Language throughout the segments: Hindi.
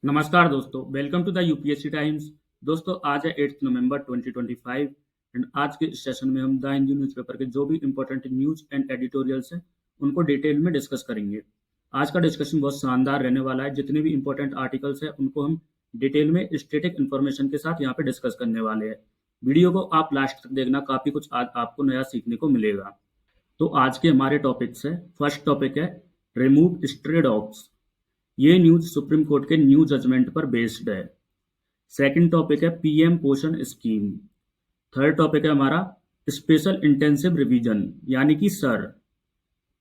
नमस्कार दोस्तों, welcome to the UPSC Times. दोस्तों, आज है 8 नवंबर 2025 एंड आज के इस सेशन में हम द हिंदू न्यूज़पेपर के जो भी इंपॉर्टेंट न्यूज़ एंड एडिटोरियल्स हैं उनको डिटेल में डिस्कस करेंगे। आज का डिस्कशन बहुत शानदार रहने वाला है। जितने भी इंपॉर्टेंट आर्टिकल्स हैं उनको हम डिटेल में स्टैटिक इन्फॉर्मेशन के साथ यहाँ पे डिस्कस करने वाले हैं। वीडियो को आप लास्ट तक देखना, काफ़ी कुछ आज आपको नया सीखने को मिलेगा। तो आज के हमारे टॉपिक्स है। फर्स्ट टॉपिक है रिमूव स्ट्रे डॉग्स। ये न्यूज सुप्रीम कोर्ट के न्यू जजमेंट पर बेस्ड है। सेकंड टॉपिक है PM Poshan scheme. Third topic है हमारा स्पेशल इंटेंसिव रिवीजन यानी कि सर।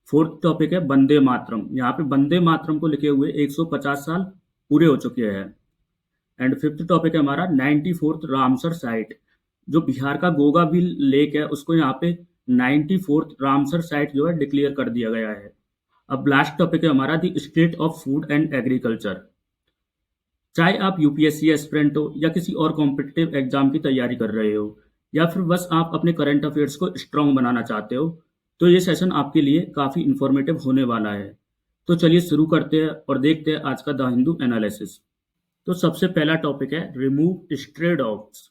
फोर्थ टॉपिक है वंदे मातरम। यहाँ पे वंदे मातरम को लिखे हुए 150 साल पूरे हो चुके हैं। एंड फिफ्थ टॉपिक है हमारा 94th रामसर साइट। जो बिहार का गोगाबिल लेक है उसको यहाँ पे 94th रामसर साइट जो है डिक्लेयर कर दिया गया है। अब लास्ट टॉपिक है हमारा the state of food and agriculture. चाहे आप यूपीएससी एस्पिरेंट हो या किसी और कॉम्पिटिटिव एग्जाम की तैयारी कर रहे हो या फिर बस आप अपने करंट अफेयर्स को स्ट्रांग बनाना चाहते हो, तो ये सेशन आपके लिए काफ़ी इंफॉर्मेटिव होने वाला है। तो चलिए शुरू करते हैं और देखते हैं आज का द हिंदू एनालिसिस। तो सबसे पहला टॉपिक है रिमूव स्ट्रे डॉग्स।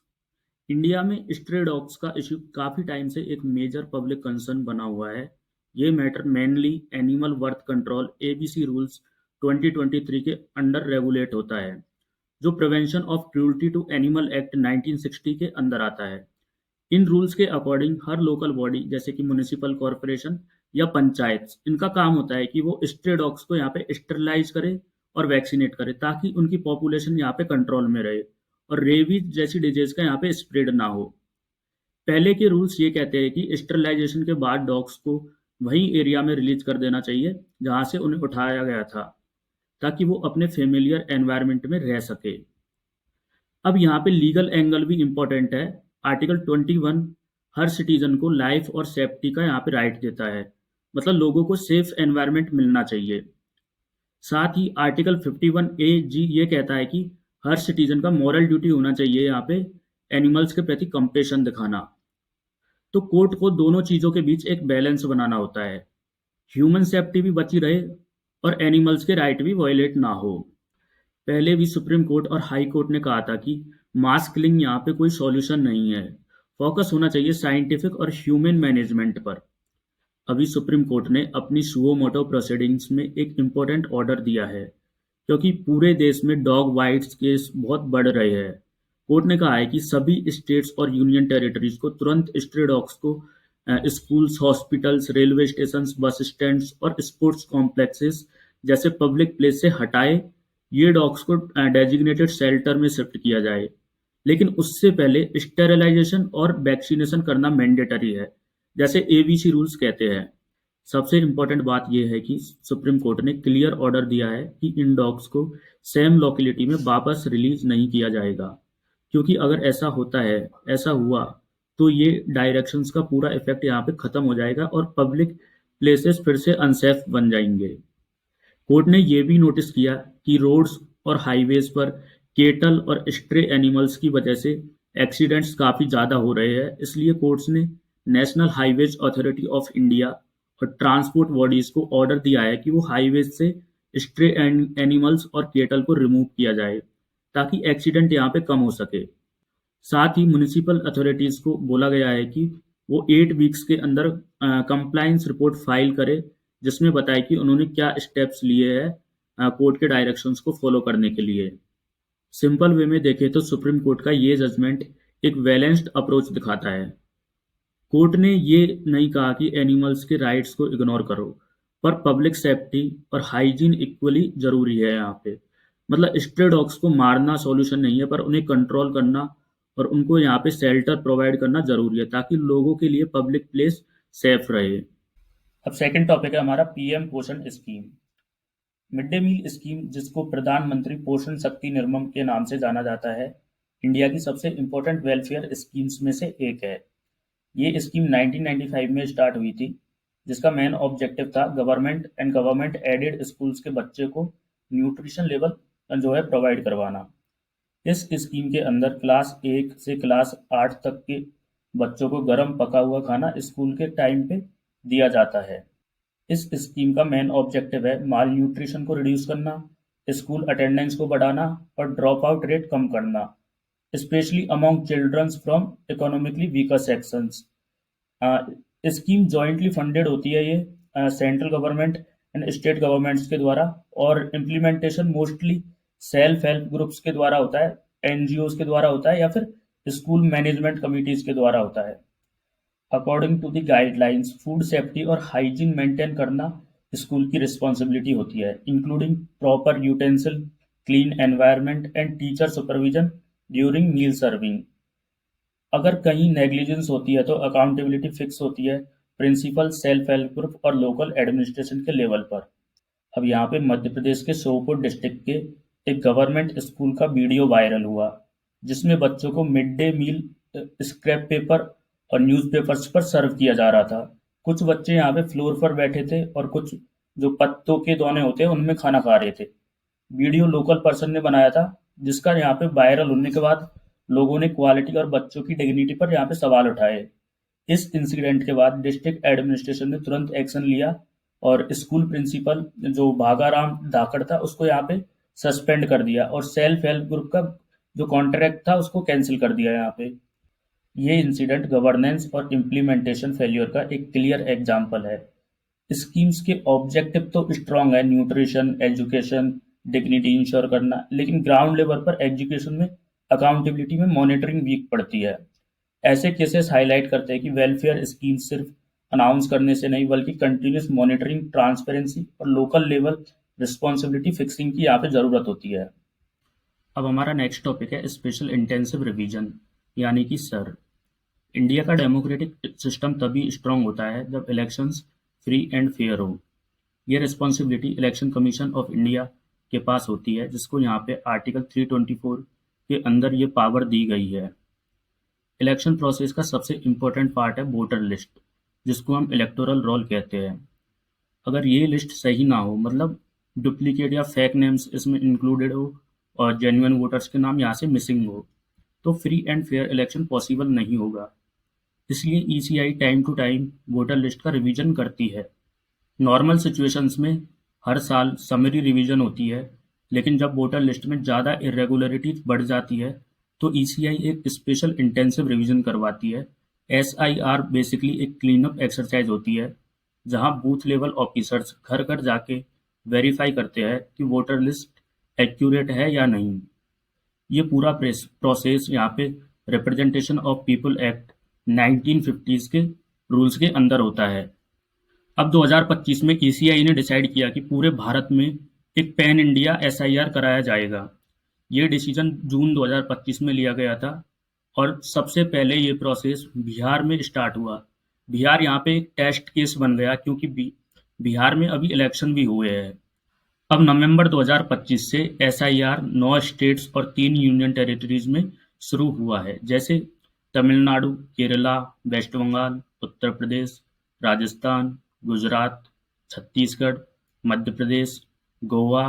इंडिया में स्ट्रे डॉग्स का इशू काफ़ी टाइम से एक मेजर पब्लिक कंसर्न बना हुआ है। ये matter mainly animal birth control ABC rules 2023 के अंडर रेगुलेट होता है, जो prevention of cruelty to animal act 1960 के अंदर आता है। इन रूल्स के अकॉर्डिंग हर लोकल बॉडी जैसे कि म्यूनिसिपल कॉरपोरेशन या पंचायत, इनका काम होता है कि वो स्ट्रे डॉग्स को यहाँ पे स्टरलाइज करे और वैक्सीनेट करे ताकि उनकी पॉपुलेशन यहाँ पे कंट्रोल में रहे और रेबीज जैसी डिजीज का यहाँ पे स्प्रेड ना हो। पहले के रूल्स ये कहते हैं कि स्टरलाइजेशन के बाद डॉग्स को वही एरिया में रिलीज कर देना चाहिए जहाँ से उन्हें उठाया गया था, ताकि वो अपने फेमिलियर एनवायरनमेंट में रह सके। अब यहाँ पे लीगल एंगल भी इम्पोर्टेंट है। आर्टिकल 21 हर सिटीजन को लाइफ और सेफ्टी का यहाँ पे राइट देता है, मतलब लोगों को सेफ एनवायरनमेंट मिलना चाहिए। साथ ही आर्टिकल 51A(G) ये कहता है कि हर सिटीजन का मॉरल ड्यूटी होना चाहिए यहाँ पे एनिमल्स के प्रति कंपेशन दिखाना। तो कोर्ट को दोनों चीज़ों के बीच एक बैलेंस बनाना होता है, ह्यूमन सेफ्टी भी बची रहे और एनिमल्स के राइट भी वायलेट ना हो। पहले भी सुप्रीम कोर्ट और हाई कोर्ट ने कहा था कि मास किलिंग यहाँ पे कोई सॉल्यूशन नहीं है, फोकस होना चाहिए साइंटिफिक और ह्यूमन मैनेजमेंट पर। अभी सुप्रीम कोर्ट ने अपनी सुओ मोटो प्रोसीडिंग्स में एक इम्पोर्टेंट ऑर्डर दिया है, क्योंकि पूरे देश में डॉग बाइट्स केस बहुत बढ़ रहे हैं। कोर्ट ने कहा है कि सभी स्टेट्स और यूनियन टेरिटरीज को तुरंत स्ट्रे डॉग्स को स्कूल्स, हॉस्पिटल्स, रेलवे स्टेशन, बस स्टैंड्स और स्पोर्ट्स कॉम्प्लेक्सेस जैसे पब्लिक प्लेस से हटाए ये डॉग्स को डेजिग्नेटेड शेल्टर में शिफ्ट किया जाए। लेकिन उससे पहले स्टेरिलाइजेशन और वैक्सीनेशन करना मैंडेटरी है, जैसे एबीसी रूल्स कहते हैं। सबसे इम्पोर्टेंट बात यह है कि सुप्रीम कोर्ट ने क्लियर ऑर्डर दिया है कि इन डॉग्स को सेम लोकेलिटी में वापस रिलीज नहीं किया जाएगा, क्योंकि अगर ऐसा हुआ तो ये डायरेक्शंस का पूरा इफेक्ट यहाँ पे खत्म हो जाएगा और पब्लिक प्लेसेस फिर से अनसेफ बन जाएंगे। कोर्ट ने यह भी नोटिस किया कि रोड्स और हाईवेज पर केटल और स्ट्रे एनिमल्स की वजह से एक्सीडेंट्स काफ़ी ज़्यादा हो रहे हैं। इसलिए कोर्ट्स ने national highways authority of India और ट्रांसपोर्ट बॉडीज को ऑर्डर दिया है कि वो हाईवेज से स्ट्रे एनिमल्स और केटल को रिमूव किया जाए, ताकि एक्सीडेंट यहाँ पे कम हो सके। साथ ही म्यूनिसिपल अथॉरिटीज को बोला गया है कि वो 8 वीक्स के अंदर कंप्लायंस रिपोर्ट फाइल करे, जिसमें बताए कि उन्होंने क्या स्टेप्स लिए हैं कोर्ट के डायरेक्शंस को फॉलो करने के लिए। सिंपल वे में देखें तो सुप्रीम कोर्ट का ये जजमेंट एक बैलेंस्ड अप्रोच दिखाता है। कोर्ट ने ये नहीं कहा कि एनिमल्स के राइट्स को इग्नोर करो, पर पब्लिक सेफ्टी और हाइजीन इक्वली जरूरी है यहाँ पे। मतलब स्ट्रे डॉग्स को मारना सॉल्यूशन नहीं है, पर उन्हें कंट्रोल करना और उनको यहाँ पे शेल्टर प्रोवाइड करना जरूरी है, ताकि लोगों के लिए पब्लिक प्लेस सेफ रहे। अब सेकंड टॉपिक है हमारा PM Poshan scheme. Mid day meal scheme, जिसको प्रधानमंत्री पोषण शक्ति निर्मम के नाम से जाना जाता है, इंडिया की सबसे इम्पोर्टेंट वेलफेयर स्कीम्स में से एक है। ये स्कीम 1995 में स्टार्ट हुई थी, जिसका मेन ऑब्जेक्टिव था government and government aided schools के बच्चे को न्यूट्रिशन लेवल जो है प्रोवाइड करवाना। इस स्कीम के अंदर क्लास 1 से क्लास 8 तक के बच्चों को गर्म पका हुआ खाना स्कूल के टाइम पे दिया जाता है। इस स्कीम का मेन ऑब्जेक्टिव है माल न्यूट्रिशन को रिड्यूस करना, स्कूल अटेंडेंस को बढ़ाना और ड्रॉप आउट रेट कम करना, specially among childrens from economically weaker sections. Scheme jointly funded होती है ये central government and state governments के द्वारा, और implementation mostly self help groups के द्वारा होता है, एनजीओज के द्वारा होता है, या फिर स्कूल मैनेजमेंट कमिटीज के द्वारा होता है। According to the guidelines food safety और हाइजीन मेंटेन करना स्कूल की रिस्पॉन्सिबिलिटी होती है, including proper utensil, clean environment and teacher supervision during meal serving. अगर कहीं नेग्लिजेंस होती है तो अकाउंटेबिलिटी फिक्स होती है प्रिंसिपल, सेल्फ हेल्प ग्रुप और लोकल एडमिनिस्ट्रेशन के लेवल पर। अब यहाँ पे मध्य प्रदेश के श्योपुर डिस्ट्रिक्ट के एक गवर्नमेंट स्कूल का वीडियो वायरल हुआ, जिसमें बच्चों को mid day meal scrap paper और न्यूज़पेपर्स पर सर्व किया जा रहा था। कुछ बच्चे यहाँ पे फ्लोर पर बैठे थे और कुछ जो पत्तों के दोने होते हैं उनमें खाना खा रहे थे। वीडियो लोकल पर्सन ने बनाया था, जिसका यहाँ पे वायरल होने के बाद लोगों ने क्वालिटी और बच्चों की डिग्निटी पर यहाँ पे सवाल उठाए। इस इंसिडेंट के बाद डिस्ट्रिक्ट एडमिनिस्ट्रेशन ने तुरंत एक्शन लिया और स्कूल प्रिंसिपल जो भागाराम धाकड़ था उसको यहाँ पे सस्पेंड कर दिया, और सेल्फ हेल्प ग्रुप का जो कॉन्ट्रैक्ट था उसको कैंसिल कर दिया यहाँ पे। ये इंसिडेंट गवर्नेंस और इम्प्लीमेंटेशन फेल्योर का एक क्लियर एग्जाम्पल है। स्कीम्स के ऑब्जेक्टिव तो स्ट्रांग है, न्यूट्रिशन, एजुकेशन, डिग्निटी इंश्योर करना, लेकिन ग्राउंड लेवल पर एजुकेशन में अकाउंटेबिलिटी में मॉनिटरिंग वीक पड़ती है। ऐसे केसेस हाईलाइट करते हैं कि वेलफेयर स्कीम सिर्फ अनाउंस करने से नहीं, बल्कि कंटिन्यूस मॉनिटरिंग, ट्रांसपेरेंसी और लोकल लेवल रिस्पॉन्सिबिलिटी फिक्सिंग की यहाँ पे ज़रूरत होती है। अब हमारा नेक्स्ट टॉपिक है स्पेशल इंटेंसिव रिवीजन, यानी कि सर। इंडिया का डेमोक्रेटिक सिस्टम तभी स्ट्रांग होता है जब इलेक्शंस फ्री एंड फेयर हो। ये responsibility election commission of India के पास होती है, जिसको यहाँ पे आर्टिकल 324 के अंदर ये पावर दी गई है। इलेक्शन प्रोसेस का सबसे इम्पोर्टेंट पार्ट है वोटर लिस्ट, जिसको हम इलेक्टोरल रोल कहते हैं। अगर ये लिस्ट सही ना हो, मतलब डुप्लीकेट या फेक नेम्स इसमें इंक्लूडेड हो और जेन्युइन वोटर्स के नाम यहाँ से मिसिंग हो, तो free and fair election possible नहीं होगा। इसलिए ECI time to time voter list का रिवीजन करती है। नॉर्मल सिचुएशंस में हर साल समरी रिवीजन होती है, लेकिन जब वोटर लिस्ट में ज़्यादा इरेगुलरिटीज बढ़ जाती है तो ईसीआई एक स्पेशल इंटेंसिव रिवीजन करवाती है। एसआईआर बेसिकली एक क्लीन अप एक्सरसाइज होती है, जहां बूथ लेवल ऑफिसर्स घर घर जाके वेरीफाई करते हैं कि वोटर लिस्ट एक्यूरेट है या नहीं। ये पूरा प्रोसेस यहाँ पे representation of people act 1950s के रूल्स के अंदर होता है। अब 2025 में ईसीआई ने डिसाइड किया कि पूरे भारत में एक पैन इंडिया एसआईआर कराया जाएगा। ये डिसीजन जून 2025 में लिया गया था, और सबसे पहले ये प्रोसेस बिहार में स्टार्ट हुआ। बिहार यहाँ पे एक टेस्ट केस बन गया, क्योंकि बिहार में अभी इलेक्शन भी हुए हैं। अब नवंबर 2025 से एसआईआर 9 स्टेट्स और 3 यूनियन टेरिटरीज में शुरू हुआ है, जैसे तमिलनाडु, केरला, वेस्ट बंगाल, उत्तर प्रदेश, राजस्थान, गुजरात, छत्तीसगढ़, मध्य प्रदेश, गोवा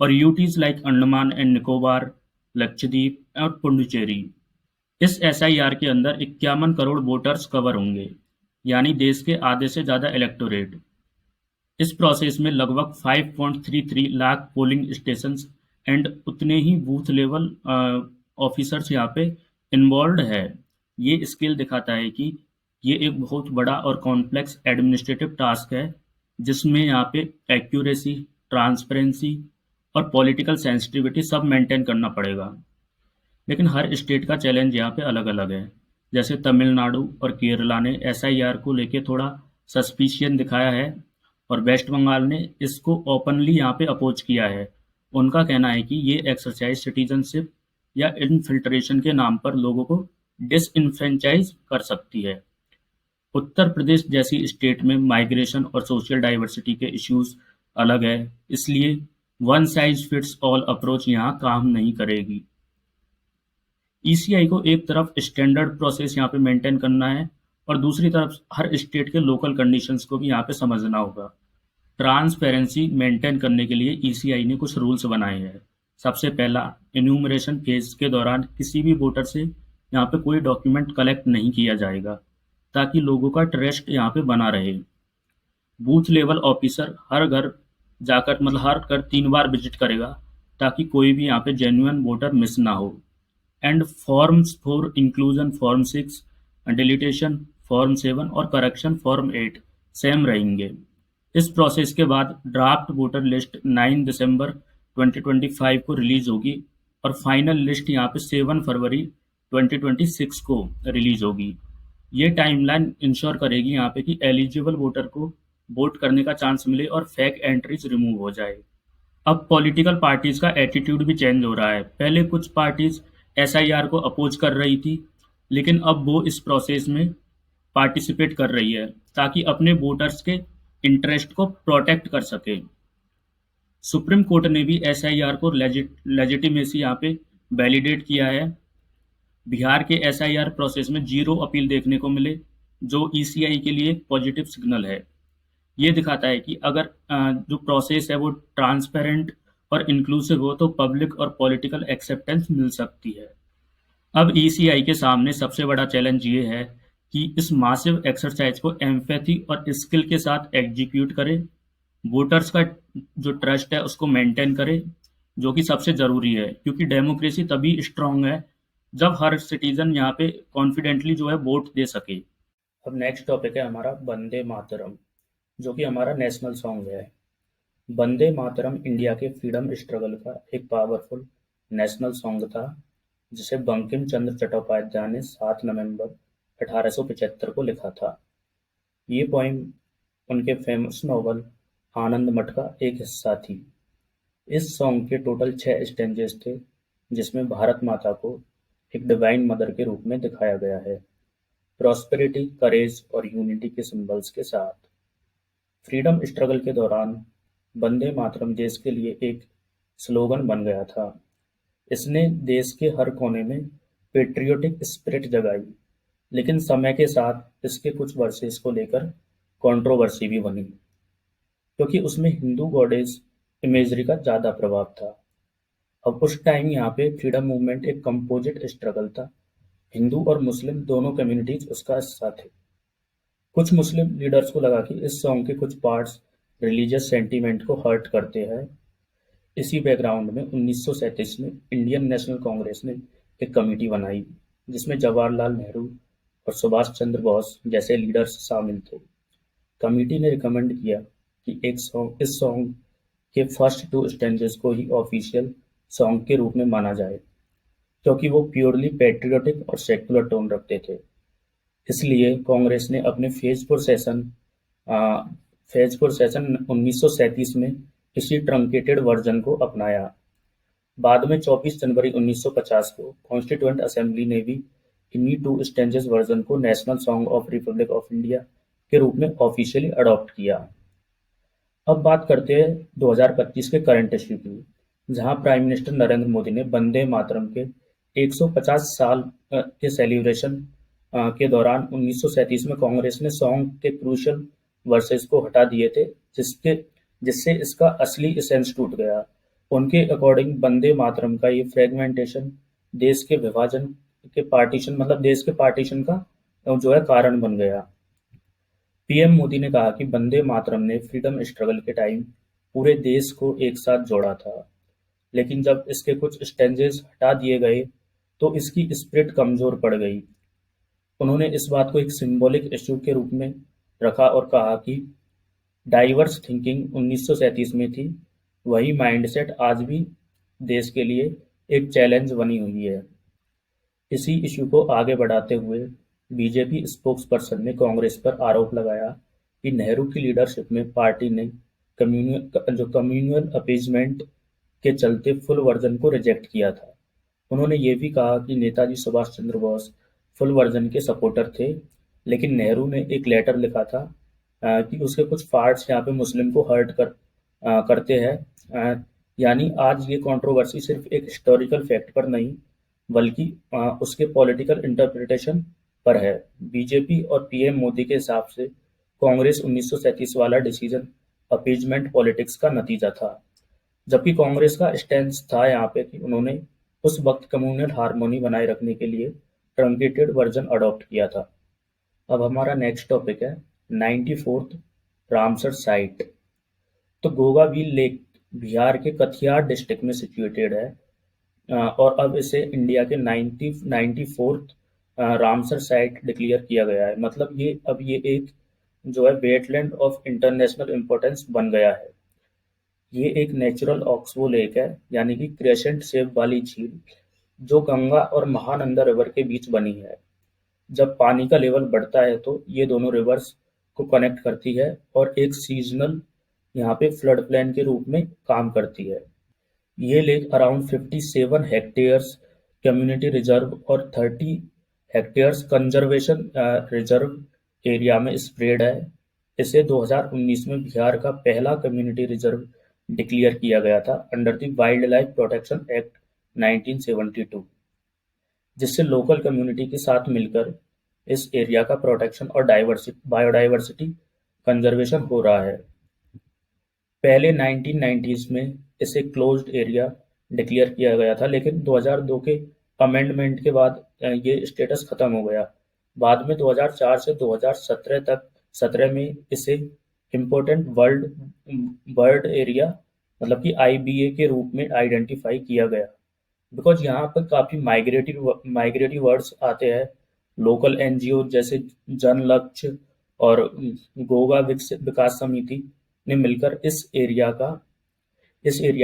और UTs like Andaman and Nicobar, Lakshadweep और पुडुचेरी। इस एसआईआर के अंदर 51 करोड़ वोटर्स कवर होंगे, यानी देश के आधे से ज़्यादा इलेक्टोरेट। इस प्रोसेस में लगभग 5.33 लाख पोलिंग स्टेशंस एंड उतने ही बूथ लेवल ऑफिसर्स यहाँ पे इन्वॉल्व है। ये स्केल दिखाता है कि ये एक बहुत बड़ा और कॉम्प्लेक्स एडमिनिस्ट्रेटिव टास्क है, जिसमें यहाँ पे एक्यूरेसी, ट्रांसपेरेंसी और पॉलिटिकल सेंसिटिविटी सब मेंटेन करना पड़ेगा। लेकिन हर स्टेट का चैलेंज यहाँ पे अलग अलग है। जैसे तमिलनाडु और केरला ने एसआईआर को लेके थोड़ा सस्पिशियन दिखाया है, और वेस्ट बंगाल ने इसको ओपनली यहाँ पे अपोज किया है। उनका कहना है कि ये एक्सरसाइज सिटीजनशिप या इनफिल्ट्रेशन के नाम पर लोगों को डिसइनफ्रेंचाइज कर सकती है। उत्तर प्रदेश जैसी स्टेट में माइग्रेशन और सोशल डाइवर्सिटी के इश्यूज अलग है, इसलिए one size fits all approach यहाँ काम नहीं करेगी। ईसीआई को एक तरफ स्टैंडर्ड प्रोसेस यहाँ पे मेंटेन करना है, और दूसरी तरफ हर स्टेट के लोकल कंडीशंस को भी यहाँ पे समझना होगा। ट्रांसपेरेंसी मेंटेन करने के लिए ईसीआई ने कुछ रूल्स बनाए हैं। सबसे पहला, इन्यूमरेशन फेज के दौरान किसी भी वोटर से यहाँ पे कोई डॉक्यूमेंट कलेक्ट नहीं किया जाएगा, ताकि लोगों का ट्रस्ट यहाँ पे बना रहे। बूथ लेवल ऑफिसर हर घर जाकर, मतलब हर घर 3 बार विजिट करेगा, ताकि कोई भी यहाँ पे जेन्युइन वोटर मिस ना हो। And forms for inclusion form 6, deletion form 7 और करेक्शन फॉर्म 8 सेम रहेंगे। इस प्रोसेस के बाद ड्राफ्ट वोटर लिस्ट 9 दिसंबर 2025 को रिलीज होगी और फाइनल लिस्ट यहाँ पे 7 फरवरी 2026 को रिलीज होगी। ये टाइमलाइन इंश्योर करेगी यहाँ पे कि एलिजिबल वोटर को वोट करने का चांस मिले और फेक एंट्रीज रिमूव हो जाए। अब पॉलिटिकल पार्टीज का एटीट्यूड भी चेंज हो रहा है। पहले कुछ पार्टीज एसआईआर को अपोज कर रही थी, लेकिन अब वो इस प्रोसेस में पार्टिसिपेट कर रही है ताकि अपने वोटर्स के इंटरेस्ट को प्रोटेक्ट कर सके। सुप्रीम कोर्ट ने भी एसआईआर को लेजिटिमेसी यहाँ पे वैलिडेट किया है। बिहार के एसआईआर प्रोसेस में जीरो अपील देखने को मिले, जो ईसीआई के लिए पॉजिटिव सिग्नल है। ये दिखाता है कि अगर जो प्रोसेस है वो ट्रांसपेरेंट और इंक्लूसिव हो तो पब्लिक और पॉलिटिकल एक्सेप्टेंस मिल सकती है। अब ईसीआई के सामने सबसे बड़ा चैलेंज ये है कि इस मासिव एक्सरसाइज को एम्पैथी और स्किल के साथ एग्जीक्यूट करे, वोटर्स का जो ट्रस्ट है उसको मेंटेन करे, जो कि सबसे ज़रूरी है, क्योंकि डेमोक्रेसी तभी स्ट्रांग है जब हर सिटीजन यहाँ पे कॉन्फिडेंटली जो है वोट दे सके। अब नेक्स्ट टॉपिक है हमारा वंदे मातरम, जो कि हमारा नेशनल सॉन्ग है। वंदे मातरम इंडिया के फ्रीडम स्ट्रगल का एक पावरफुल नेशनल सॉन्ग था, जिसे बंकिम चंद्र चट्टोपाध्याय ने 7 नवंबर 1875 को लिखा था। ये पोइम उनके फेमस नॉवल आनंद मठ का एक हिस्सा थी। इस सॉन्ग के टोटल 6 स्टेंजेस थे, जिसमें भारत माता को एक डिवाइन मदर के रूप में दिखाया गया है, प्रॉस्पेरिटी, करेज और यूनिटी के सिंबल्स के साथ। फ्रीडम स्ट्रगल के दौरान वंदे मातरम देश के लिए एक स्लोगन बन गया था। इसने देश के हर कोने में पेट्रियोटिक स्पिरिट जगाई, लेकिन समय के साथ इसके कुछ वर्सेस को लेकर कंट्रोवर्सी भी बनी, क्योंकि उसमें हिंदू गॉडेस इमेजरी का ज़्यादा प्रभाव था। अब उस टाइम यहाँ पे फ्रीडम मूवमेंट एक कंपोजिट स्ट्रगल था। हिंदू और मुस्लिम दोनों कम्युनिटीज उसका हिस्सा थे। कुछ मुस्लिम लीडर्स को लगा कि इस सॉन्ग के कुछ पार्ट्स रिलीजियस सेंटीमेंट को हर्ट करते हैं। इसी बैकग्राउंड में 1937 में इंडियन नेशनल कांग्रेस ने एक कमेटी बनाई, जिसमें जवाहरलाल नेहरू और सुभाष चंद्र बोस जैसे लीडर्स शामिल थे। कमेटी ने रिकमेंड किया कि इस सॉन्ग के फर्स्ट 2 स्टेंजेस को ही ऑफिशियल सॉन्ग के रूप में माना जाए, क्योंकि वो प्योरली पैट्रियोटिक और सेक्युलर टोन रखते थे। इसलिए कांग्रेस ने अपने फेजपुर सेशन 1937 में इसी ट्रंकेटेड वर्जन को अपनाया। बाद में 24 जनवरी 1950 को कॉन्स्टिट्यूएंट असेंबली ने भी इन्हीं 2 स्टेंजेस वर्जन को national song of Republic of India के रूप में ऑफिशियली अडॉप्ट किया। अब बात करते हैं 2025 के करंट इश्यू की, जहां प्राइम मिनिस्टर नरेंद्र मोदी ने वंदे मातरम के 150 साल के सेलिब्रेशन के दौरान 1937 में कांग्रेस ने सॉन्ग के क्रूशियल वर्सेस को हटा दिए थे, जिससे इसका असली एसेंस टूट गया। उनके अकॉर्डिंग वंदे मातरम का ये फ्रेगमेंटेशन देश के विभाजन के देश के पार्टीशन का जो है कारण बन गया। पीएम मोदी ने कहा कि वंदे मातरम ने फ्रीडम स्ट्रगल के टाइम पूरे देश को एक साथ जोड़ा था, लेकिन जब इसके कुछ स्टेंजेस हटा दिए गए तो इसकी स्पिरिट कमजोर पड़ गई। उन्होंने इस बात को एक सिंबॉलिक इशू के रूप में रखा और कहा कि डाइवर्स थिंकिंग 1937 में थी, वही माइंडसेट आज भी देश के लिए एक चैलेंज बनी हुई है। इसी इशू को आगे बढ़ाते हुए बीजेपी स्पोक्सपर्सन ने कांग्रेस पर आरोप लगाया कि नेहरू की लीडरशिप में पार्टी ने कम्युनल अपीजमेंट के चलते फुल वर्जन को रिजेक्ट किया था। उन्होंने ये भी कहा कि नेताजी सुभाष चंद्र बोस फुल वर्जन के सपोर्टर थे, लेकिन नेहरू ने एक लेटर लिखा था कि उसके कुछ पार्ट्स यहाँ पे मुस्लिम को करते हैं। यानी आज ये कंट्रोवर्सी सिर्फ एक हिस्टोरिकल फैक्ट पर नहीं, बल्कि उसके पॉलिटिकल इंटरप्रिटेशन पर है। बीजेपी और पीएम मोदी के हिसाब से कांग्रेस 1937 वाला डिसीजन अपीजमेंट पॉलिटिक्स का नतीजा था, जबकि कांग्रेस का स्टैंड था यहाँ पे कि उन्होंने उस वक्त कम्युनल हार्मोनी बनाए रखने के लिए ट्रंकेटेड वर्जन अडॉप्ट किया था। अब हमारा नेक्स्ट टॉपिक है 94th रामसर साइट। तो गोगावील लेक बिहार के कटिहार डिस्ट्रिक्ट में सिचुएटेड है। और अब इसे इंडिया के 94th रामसर साइट डिक्लेयर किया गया है। मतलब ये एक जो है वेटलैंड ऑफ इंटरनेशनल इम्पोर्टेंस बन गया है। ये एक नेचुरल ऑक्सबो लेक है, यानी कि क्रेसेंट शेप वाली झील, जो गंगा और महानंदा रिवर के बीच बनी है। जब पानी का लेवल बढ़ता है तो ये दोनों रिवर्स को कनेक्ट करती है और एक सीजनल यहाँ पे फ्लड प्लेन के रूप में काम करती है। ये lake around 57 hectares community reserve और 30 हेक्टेयर्स कंजर्वेशन रिजर्व एरिया में स्प्रेड है। इसे 2019 में बिहार का पहला कम्युनिटी रिजर्व डिक्लेयर किया गया था under the wild life protection act 1972, जिससे लोकल कम्युनिटी के साथ मिलकर इस एरिया का प्रोटेक्शन और बायोडाइवर्सिटी कंजर्वेशन हो रहा है। पहले 1990s में इसे क्लोज्ड एरिया डिक्लेयर किया गया था, लेकिन 2002 के अमेंडमेंट के बाद ये स्टेटस खत्म हो गया। बाद में 2004 से 2017 में इसे इम्पोर्टेंट वर्ल्ड बर्ड एरिया मतलब कि आईबीए के रूप में आइडेंटिफाई किया गया। बिकॉज यहाँ पर काफ़ी माइग्रेटरी बर्ड्स आते हैं। लोकल एनजीओ जैसे जन लक्ष्य और गोवा विकास समिति ने मिलकर इस एरिया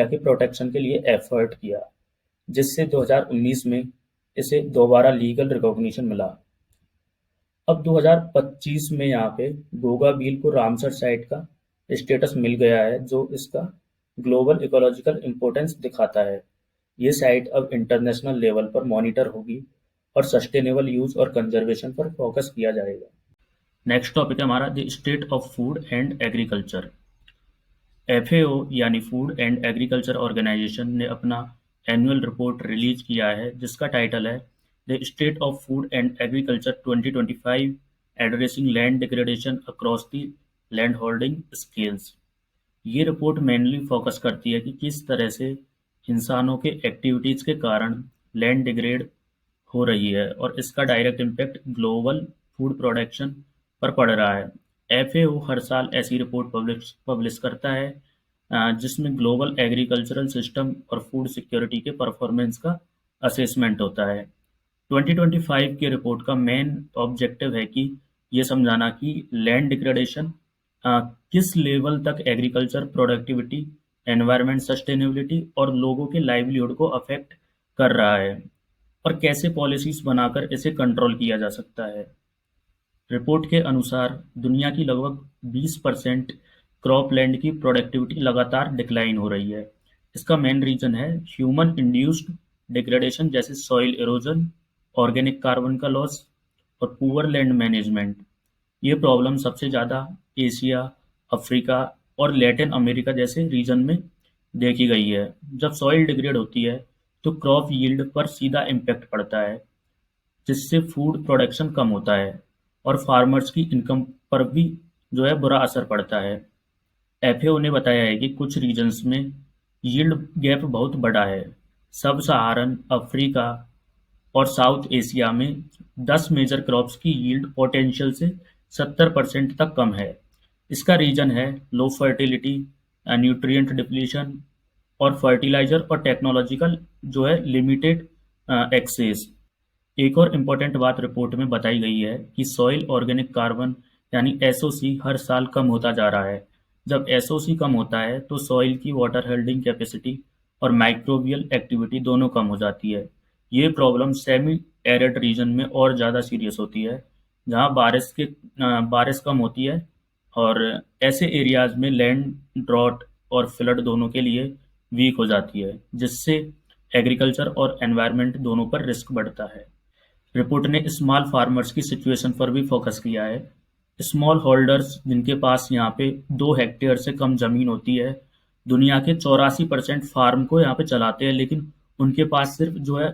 के प्रोटेक्शन के लिए एफर्ट किया, जिससे 2019 में इसे दोबारा लीगल रिकॉग्निशन मिला। अब 2025 में यहाँ पे गोगा बील को रामसर साइट का स्टेटस मिल गया है, जो इसका ग्लोबल इकोलॉजिकल इम्पोर्टेंस दिखाता है। ये साइट अब इंटरनेशनल लेवल पर मॉनिटर होगी और सस्टेनेबल यूज और कंजर्वेशन पर फोकस किया जाएगा। नेक्स्ट टॉपिक है हमारा the state of food and agriculture. FAO यानी फूड एंड एग्रीकल्चर ऑर्गेनाइजेशन ने अपना एनुअल रिपोर्ट रिलीज किया है, जिसका टाइटल है the state of food and agriculture 2025 addressing land degradation across the land holding scales. ये रिपोर्ट मेनली फोकस करती है कि किस तरह से इंसानों के एक्टिविटीज़ के कारण लैंड डिग्रेड हो रही है और इसका direct impact global food production पर पड़ रहा है। एफएओ हर साल ऐसी रिपोर्ट पब्लिश करता है जिसमें ग्लोबल एग्रीकल्चरल सिस्टम और फूड सिक्योरिटी के परफॉर्मेंस का असेसमेंट होता है। 2025 की रिपोर्ट का मेन ऑब्जेक्टिव है कि ये समझाना कि लैंड डिग्रेडेशन किस लेवल तक एग्रीकल्चर प्रोडक्टिविटी, एनवायरनमेंट सस्टेनेबिलिटी और लोगों के लाइवलीहुड को अफेक्ट कर रहा है और कैसे पॉलिसीज बनाकर इसे कंट्रोल किया जा सकता है। रिपोर्ट के अनुसार दुनिया की लगभग 20% क्रॉपलैंड की प्रोडक्टिविटी लगातार डिक्लाइन हो रही है। इसका मेन रीजन है ह्यूमन इंड्यूस्ड डिग्रेडेशन, जैसे सॉइल इरोजन, ऑर्गेनिक कार्बन का लॉस और पुअर लैंड मैनेजमेंट। ये प्रॉब्लम सबसे ज़्यादा एशिया, अफ्रीका और लैटिन अमेरिका जैसे रीजन में देखी गई है। जब सॉइल डिग्रेड होती है तो क्रॉप यील्ड पर सीधा इम्पैक्ट पड़ता है, जिससे फूड प्रोडक्शन कम होता है और फार्मर्स की इनकम पर भी जो है बुरा असर पड़ता है। एफएओ ने बताया है कि कुछ रीजन्स में यील्ड गैप बहुत बड़ा है। सब सहारन अफ्रीका और साउथ एशिया में 10 मेजर क्रॉप्स की यील्ड पोटेंशियल से 70% तक कम है। इसका रीजन है लो फर्टिलिटी, न्यूट्रिएंट डिप्लीशन और फर्टिलाइजर और टेक्नोलॉजिकल जो है लिमिटेड एक्सेस। एक और इम्पोर्टेंट बात रिपोर्ट में बताई गई है कि सॉइल ऑर्गेनिक कार्बन यानी एसओसी हर साल कम होता जा रहा है। जब एसओसी कम होता है तो सॉइल की वाटर होल्डिंग कैपेसिटी और माइक्रोबियल एक्टिविटी दोनों कम हो जाती है। ये प्रॉब्लम सेमी एरिड रीजन में और ज़्यादा सीरियस होती है, जहाँ बारिश कम होती है और ऐसे एरियाज में लैंड ड्रॉट और फ्लड दोनों के लिए वीक हो जाती है, जिससे एग्रीकल्चर और एनवायरनमेंट दोनों पर रिस्क बढ़ता है। रिपोर्ट ने स्मॉल फार्मर्स की सिचुएशन पर भी फोकस किया है। स्मॉल होल्डर्स जिनके पास यहाँ पे 2 हेक्टेयर से कम जमीन होती है, दुनिया के 84% फार्म को यहाँ पे चलाते हैं, लेकिन उनके पास सिर्फ जो है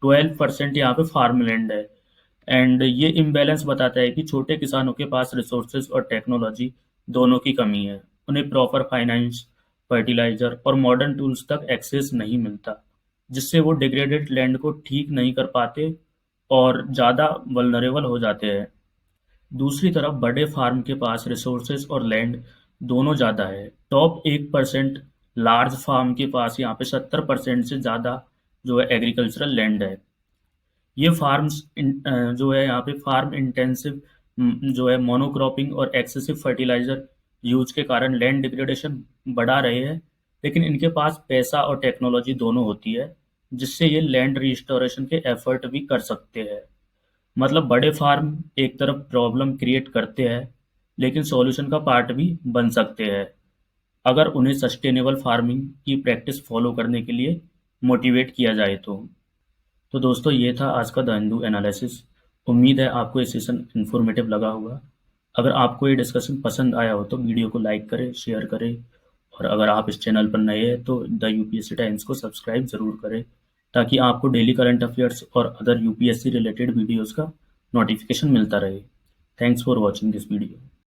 12% यहाँ पे फार्म लैंड है। एंड ये इम्बैलेंस बताता है कि छोटे किसानों के पास रिसोर्सेज और टेक्नोलॉजी दोनों की कमी है। उन्हें प्रॉपर फाइनेंस, फर्टिलाइजर और मॉडर्न टूल्स तक एक्सेस नहीं मिलता, जिससे वो डिग्रेडेड लैंड को ठीक नहीं कर पाते और ज़्यादा वल्नरेबल हो जाते हैं। दूसरी तरफ बड़े फार्म के पास रिसोर्सेज और लैंड दोनों ज़्यादा है। टॉप 1% लार्ज फार्म के पास यहाँ पे 70% से ज़्यादा जो है एग्रीकल्चरल लैंड है। ये फार्म्स जो है यहाँ पे फार्म इंटेंसिव जो है मोनोक्रॉपिंग और एक्सेसिव फर्टिलाइजर यूज के कारण लैंड डिग्रेडेशन बढ़ा रहे हैं, लेकिन इनके पास पैसा और टेक्नोलॉजी दोनों होती है, जिससे ये लैंड रिस्टोरेशन के एफर्ट भी कर सकते हैं। मतलब बड़े फार्म एक तरफ प्रॉब्लम क्रिएट करते हैं, लेकिन सॉल्यूशन का पार्ट भी बन सकते हैं, अगर उन्हें सस्टेनेबल फार्मिंग की प्रैक्टिस फॉलो करने के लिए मोटिवेट किया जाए तो दोस्तों ये था आज का द हिंदू एनालिसिस। उम्मीद है आपको ये सेशन इन्फॉर्मेटिव लगा होगा। अगर आपको ये डिस्कशन पसंद आया हो तो वीडियो को लाइक करें, शेयर करें, और अगर आप इस चैनल पर नए हैं तो द यूपीएससी टाइम्स को सब्सक्राइब ज़रूर करें, ताकि आपको डेली करंट अफेयर्स और अदर यूपीएससी रिलेटेड वीडियोज़ का नोटिफिकेशन मिलता रहे। Thanks for watching this video.